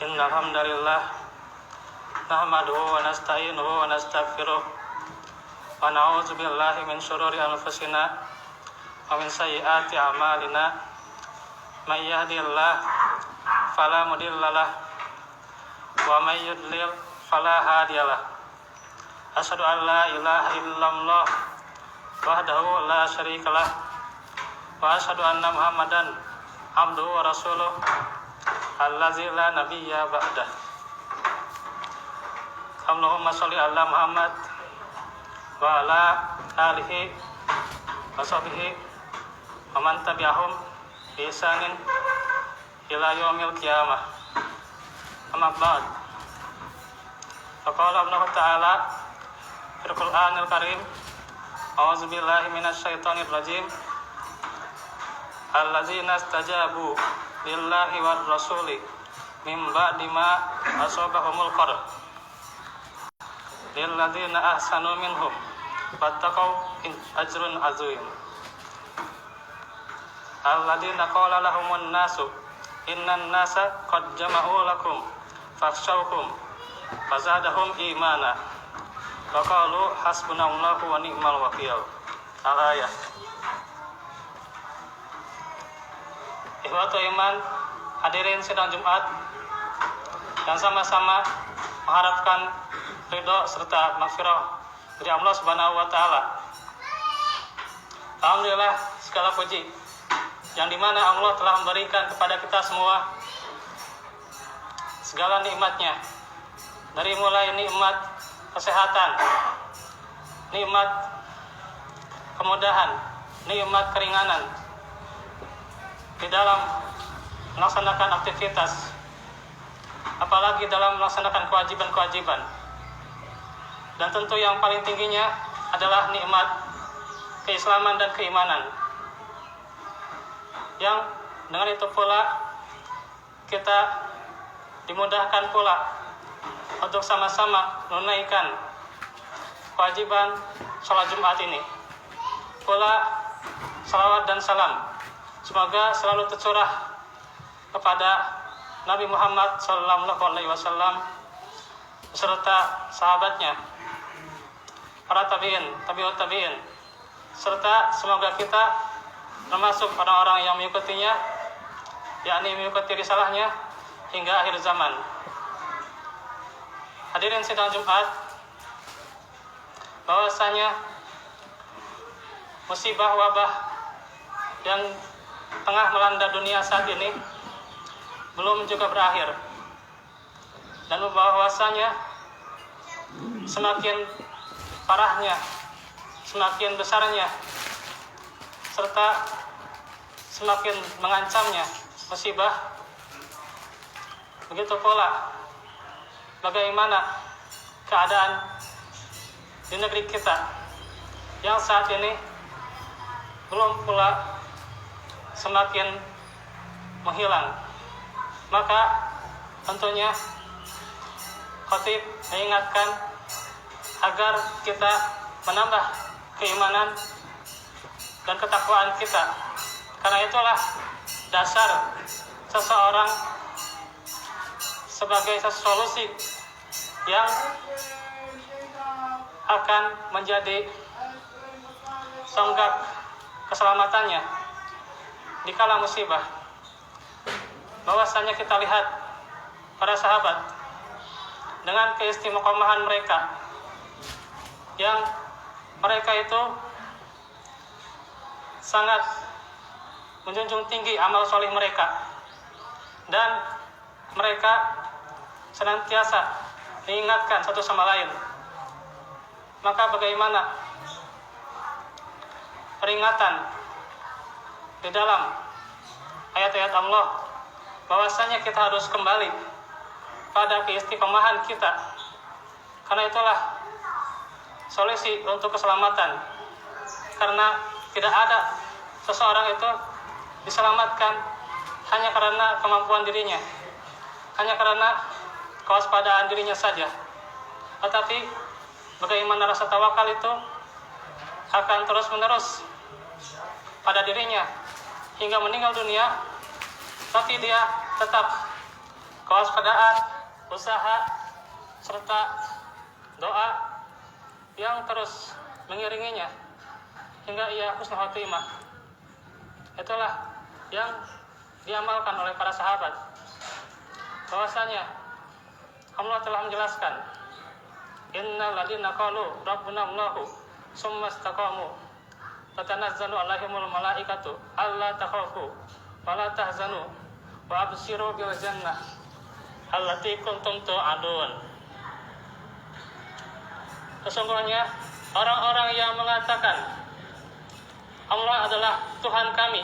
Innal hamdalillah nahmaduhu wa nasta'inuhu wa nastaghfiruh wa na'udzu billahi min shururi anfusina wa min sayyiati a'malina. May yahdihillahu fala mudhillalah wa may yudlil fala hadiyalah. Asyhadu an la ilaha illallah wahdahu la syarikalah wa asyhadu anna Muhammadan abduhu wa rasuluh allazi la nabiyya ba'dah. Allahumma sholli ala Muhammad wa ala alihi wa sahbihi wa man tabi'ahum bi ihsanin ila yaumil qiyamah. Amma ba'd. Faqala Allah Ta'ala fil Qur'anil Karim, a'udzu billahi minasy syaithanir rajim. Allazina istajabu lillahi war rasuli min ba'di ma asabahumul qarh lilladzina ahsanu minhum wattaqau ajrun azim. Alladzina qala lahumun nasu innan nasa qad jama'u lakum fakhshawhum fazadahum imana wa qalu hasbunallahu wa ni'mal wakil. Al-ayah. Ikhwatu iman, hadirin sidang Jumat yang sama-sama mengharapkan ridho serta maghfirah dari Allah Subhanahu wa taala. Alhamdulillah, segala puji yang dimana Allah telah memberikan kepada kita semua segala nikmatnya, dari mulai nikmat kesehatan, nikmat kemudahan, nikmat keringanan di dalam melaksanakan aktivitas, apalagi dalam melaksanakan kewajiban-kewajiban. Dan tentu yang paling tingginya adalah nikmat keislaman dan keimanan, yang dengan itu pula kita dimudahkan pula untuk sama-sama menunaikan kewajiban sholat Jumat ini. Pula salawat dan salam semoga selalu tercurah kepada Nabi Muhammad SAW beserta sahabatnya, para tabi'in, tabi'ut tabi'in, serta semoga kita termasuk orang-orang yang mengikutinya, yakni mengikuti risalahnya hingga akhir zaman. Hadirin sidang Jumat, bahwasanya musibah wabah yang tengah melanda dunia saat ini belum juga berakhir, dan bahwasanya semakin parahnya, semakin besarnya, serta semakin mengancamnya musibah. Begitu pula bagaimana keadaan di negeri kita yang saat ini belum pula semakin menghilang. Maka tentunya khatib mengingatkan agar kita menambah keimanan dan ketakwaan kita, karena itulah dasar seseorang sebagai solusi yang akan menjadi tonggak keselamatannya di kala musibah. Bahwasanya kita lihat para sahabat dengan keistimewahan mereka, yang mereka itu sangat menjunjung tinggi amal soleh mereka, dan mereka senantiasa mengingatkan satu sama lain. Maka bagaimana peringatan di dalam ayat-ayat Allah bahwasanya kita harus kembali pada keistiqomahan kita, karena itulah solusi untuk keselamatan. Karena tidak ada seseorang itu diselamatkan hanya karena kemampuan dirinya, hanya karena kewaspadaan dirinya saja, tetapi bagaimana rasa tawakal itu akan terus-menerus pada dirinya hingga meninggal dunia, tapi dia tetap kewaspadaan, usaha, serta doa yang terus mengiringinya hingga ia husnul khotimah. Itulah yang diamalkan oleh para sahabat. Bahwasanya Allah telah menjelaskan, innal ladzina qalu rabbuna Allahu tsumma istaqamu tatanazzalu alaihimul malaikatu alla takhafu wa la tahzanu wa abshiru bil jannah allati kuntum tu'adun. Sesungguhnya orang-orang yang mengatakan Allah adalah Tuhan kami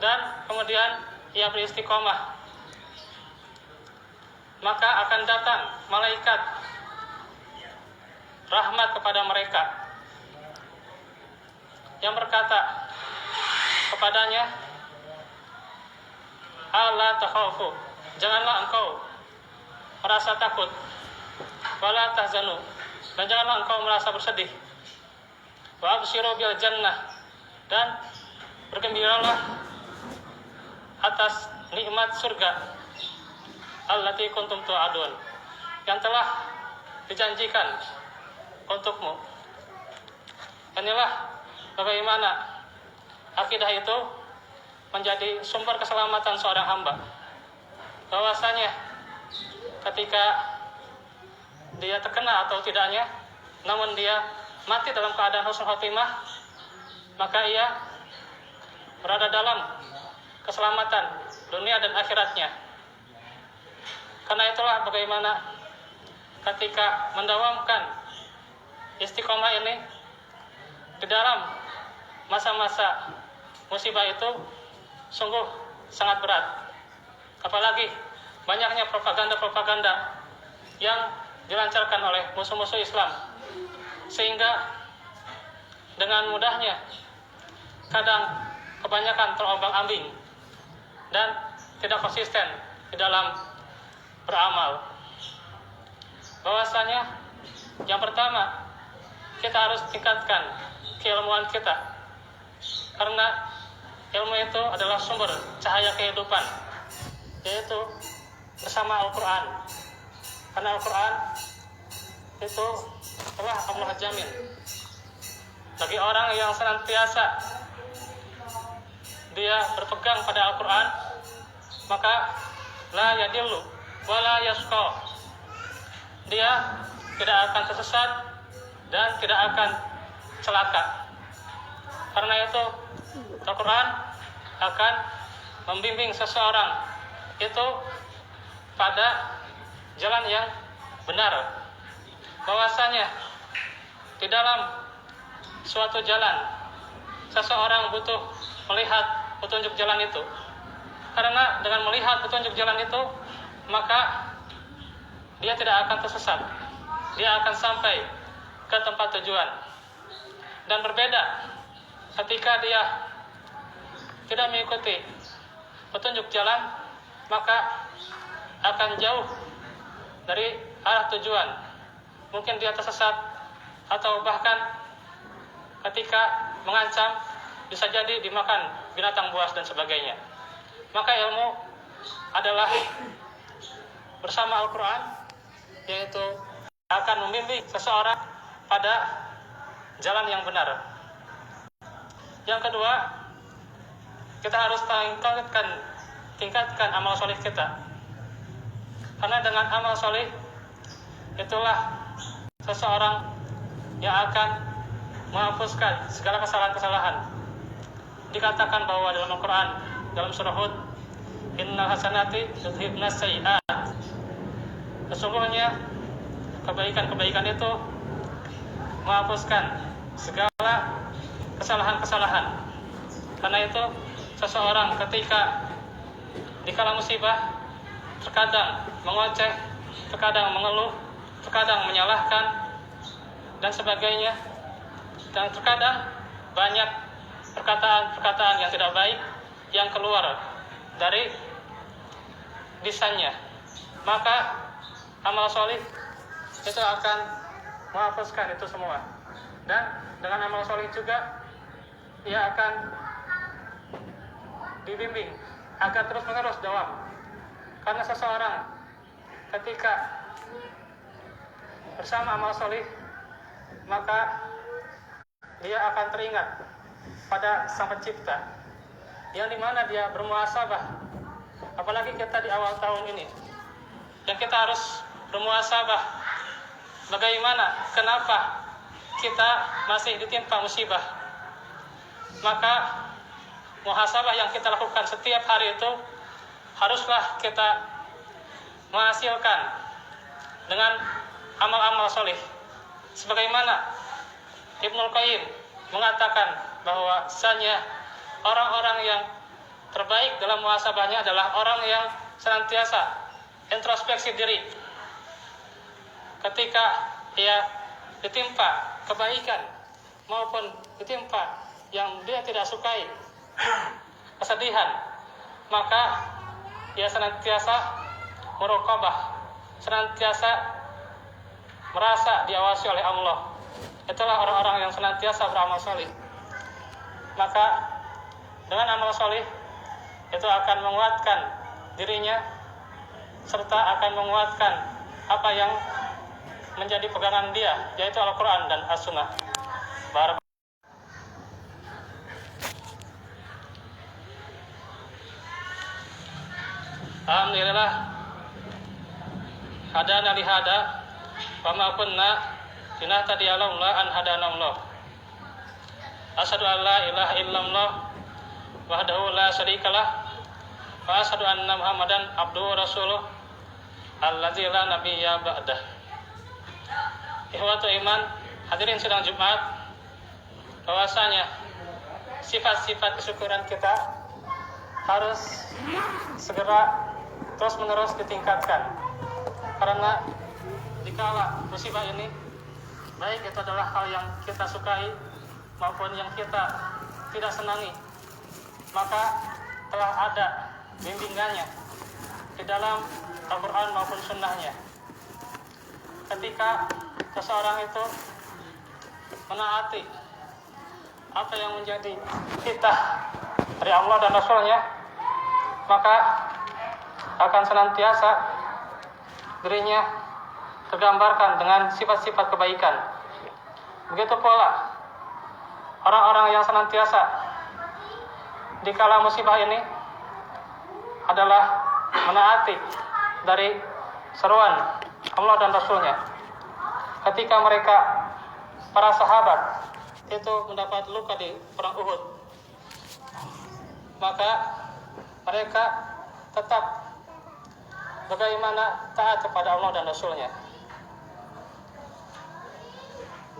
dan kemudian ia beristiqomah, maka akan datang malaikat rahmat kepada mereka yang berkata kepadanya, alla takhafu, janganlah engkau merasa takut, wala tahzanu, dan janganlah engkau merasa bersedih, wa abshiru bil jannah, dan bergembiralah atas nikmat surga allati kuntum tu'adun, yang telah dijanjikan untukmu. Inilah bagaimana akidah itu menjadi sumber keselamatan seorang hamba. Bahwasanya ketika dia terkena atau tidaknya, namun dia mati dalam keadaan husnul khotimah, maka ia berada dalam keselamatan dunia dan akhiratnya. Karena itulah bagaimana ketika mendawamkan istiqomah ini di dalam masa-masa musibah itu sungguh sangat berat. Apalagi banyaknya propaganda-propaganda yang dilancarkan oleh musuh-musuh Islam, sehingga dengan mudahnya kadang kebanyakan terombang-ambing dan tidak konsisten di dalam beramal. Bahwasanya yang pertama, kita harus tingkatkan keilmuan kita, karena ilmu itu adalah sumber cahaya kehidupan, yaitu bersama Al-Quran. Karena Al-Quran itu telah Allah jamin bagi orang yang senantiasa dia berpegang pada Al-Quran, maka la yadillu wa la yashqa, dia tidak akan tersesat dan tidak akan celaka. Karena itu Al-Quran akan membimbing seseorang itu pada jalan yang benar. Bahwasanya di dalam suatu jalan seseorang butuh melihat petunjuk jalan itu. Karena dengan melihat petunjuk jalan itu, maka dia tidak akan tersesat. Dia akan sampai ke tempat tujuan. Dan berbeda ketika dia tidak mengikuti petunjuk jalan, maka akan jauh dari arah tujuan. Mungkin dia tersesat, atau bahkan ketika mengancam bisa jadi dimakan binatang buas dan sebagainya. Maka ilmu adalah bersama Al-Quran, yaitu akan membimbing seseorang pada jalan yang benar. Yang kedua, kita harus tingkatkan amal soleh kita. Karena dengan amal soleh itulah seseorang yang akan menghapuskan segala kesalahan-kesalahan. Dikatakan bahwa dalam Al-Quran, dalam surah Hud, innal hasanati yudhibnas sayyi'at, sesungguhnya kebaikan-kebaikan itu menghapuskan segala kesalahan-kesalahan. Karena itu seseorang ketika dikala musibah terkadang mengoceh, terkadang mengeluh, terkadang menyalahkan dan sebagainya, dan terkadang banyak perkataan-perkataan yang tidak baik yang keluar dari lisannya, maka amal soleh itu akan menghapuskan itu semua. Dan dengan amal soleh juga ia akan dibimbing agar terus-menerus dawam. Karena seseorang ketika bersama amal solih, maka dia akan teringat pada Sang Pencipta, yang dimana dia bermuhasabah. Apalagi kita di awal tahun ini, yang kita harus bermuhasabah bagaimana, kenapa kita masih ditimpa musibah. Maka muhasabah yang kita lakukan setiap hari itu haruslah kita menghasilkan dengan amal-amal soleh. Sebagaimana Ibnul Qayyim mengatakan bahwasanya orang-orang yang terbaik dalam muhasabahnya adalah orang yang senantiasa introspeksi diri. Ketika ia ditimpa kebaikan maupun ditimpa yang dia tidak sukai, kesedihan, maka ia senantiasa muraqabah, senantiasa merasa diawasi oleh Allah. Itulah orang-orang yang senantiasa beramal soleh. Maka dengan amal soleh itu akan menguatkan dirinya, serta akan menguatkan apa yang menjadi pegangan dia, yaitu Al-Quran dan As-Sunnah. Alhamdulillah, hadana lihada wa ma kunna linahtadiya laula an hadana Allah. Asyhadu an la ilaha illallah wahdahu la syarikalah wa asyhadu anna Muhammadan abduhu rasuluh allazi la nabiyya ba'dah. Ikhwatu iman, hadirin sidang Jumat, bahwasanya sifat-sifat kesyukuran kita harus segera terus-menerus ditingkatkan. Karena dikala musibah ini, baik itu adalah hal yang kita sukai maupun yang kita tidak senangi, maka telah ada bimbingannya di dalam Al-Quran maupun Sunnahnya. Ketika seseorang itu menaati apa yang menjadi titah dari Allah dan Rasulnya, maka akan senantiasa dirinya tergambarkan dengan sifat-sifat kebaikan. Begitu pula orang-orang yang senantiasa di kala musibah ini adalah menaati dari seruan Allah dan Rasulnya. Ketika mereka, para sahabat itu mendapat luka di perang Uhud, maka mereka tetap bagaimana taat kepada Allah dan Rasulnya.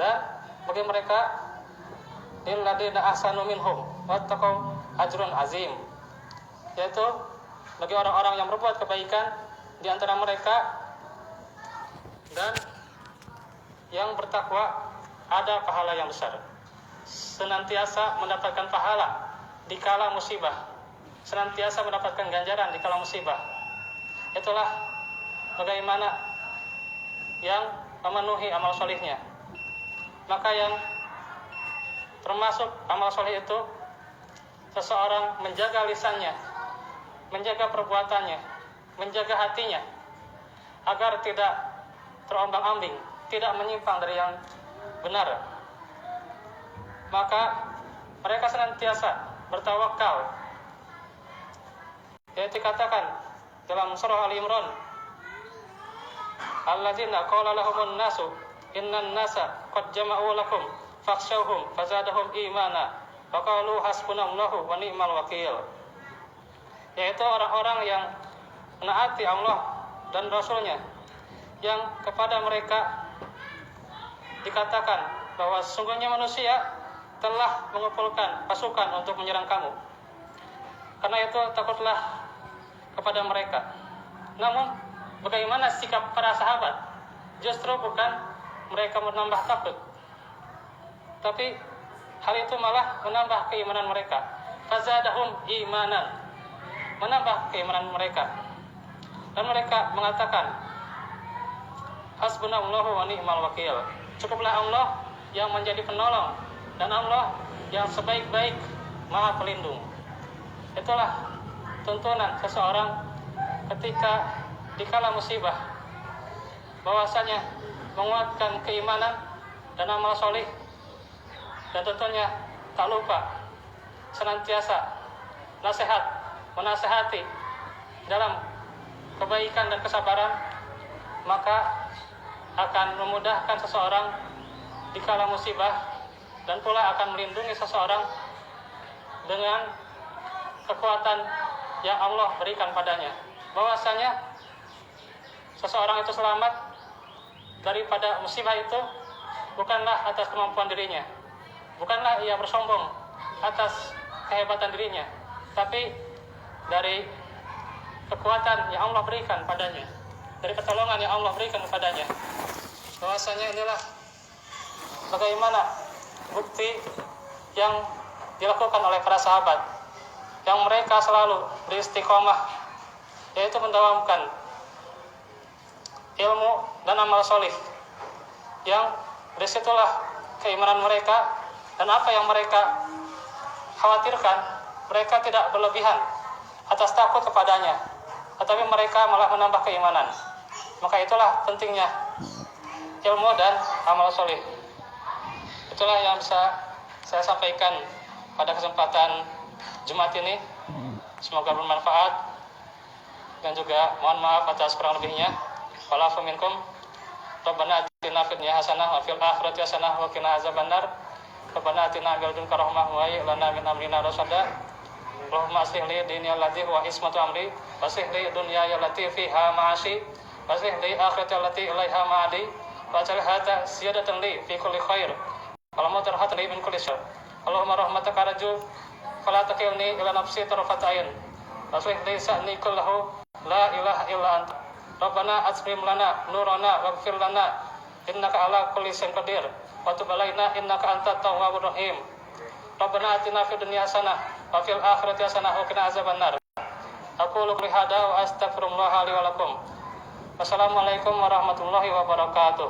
Dan bagi mereka, lilladzina ahsanu minhum wattaqau ajrun azim, yaitu bagi orang-orang yang berbuat kebaikan di antara mereka dan yang bertakwa ada pahala yang besar. Senantiasa mendapatkan pahala di kala musibah, senantiasa mendapatkan ganjaran di kala musibah. Itulah bagaimana yang memenuhi amal solihnya. Maka yang termasuk amal solih itu, seseorang menjaga lisannya, menjaga perbuatannya, menjaga hatinya, agar tidak terombang-ambing, tidak menyimpang dari yang benar. Maka mereka senantiasa bertawakal, yaitu dikatakan dalam surah Al-Imran, alladzina qala lahumun nasu innan nasa qad jama'u lakum fakhshawhum fazadahum imana wa qalu hasbunallahu wa ni'mal wakil, yaitu orang-orang yang menaati Allah dan Rasulnya, yang kepada mereka dikatakan bahwa sesungguhnya manusia telah mengumpulkan pasukan untuk menyerang kamu. Karena itu takutlah kepada mereka. Namun bagaimana sikap para sahabat? Justru bukan mereka menambah takut, tapi hal itu malah menambah keimanan mereka. Fazadahum imanan, menambah keimanan mereka. Dan mereka mengatakan, hasbunallahu wa ni'mal wakil, cukuplah Allah yang menjadi penolong dan Allah yang sebaik-baik maha pelindung. Itulah tuntunan seseorang ketika dikala musibah, bahwasanya menguatkan keimanan dan amal soleh, dan tentunya tak lupa senantiasa menasehati dalam kebaikan dan kesabaran, maka akan memudahkan seseorang dikala musibah dan pula akan melindungi seseorang dengan kekuatan yang Allah berikan padanya. Bahwasanya seseorang itu selamat daripada musibah itu bukanlah atas kemampuan dirinya, bukanlah ia bersombong atas kehebatan dirinya, tapi dari kekuatan yang Allah berikan padanya, dari pertolongan yang Allah berikan kepadanya. Bahwasanya inilah bagaimana bukti yang dilakukan oleh para sahabat, yang mereka selalu beristiqomah, yaitu mendawamkan ilmu dan amal solih, yang disitulah keimanan mereka, dan apa yang mereka khawatirkan, mereka tidak berlebihan atas takut kepadanya, tetapi mereka malah menambah keimanan. Maka itulah pentingnya ilmu dan amal solih. Itulah yang bisa saya sampaikan pada kesempatan Jumat ini. Semoga bermanfaat, dan juga mohon maaf atas kurang lebihnya. Wa'alafu minkum. Rabbana atina fid dunya hasanah wa fil akhirati hasanah wa qina azabannar. Rabbana atina min ladunka rahmah wa hayyi lana min amrina rasyada. Allahumma aslih li dini allati huwa ismatu amri, wa aslih li dunyaya allati fiha ma'ashi, wa aslih li akhirati allati ilaiha ma'adi, wa aj'al hadha ziyadatan li fi kulli khair. Allahumma tarhat li min kulli syarr. Allahumma rahmataka arju fala takilni ila nafsi tarfat ain. Aslih li sa'ni kullahu la ilaha illa anta. Rabbana atmim lana nurana waghfir lana innaka ala kulli syai'in qadir wa tub alaina innaka antat tawwabur rahim. Rabbana atina fid dunya hasanah wa fil akhirati hasanah wa qina azabannar. Aqulu qouli hadza wa astaghfirullah li wa lakum. Wassalamualaikum warahmatullahi wabarakatuh.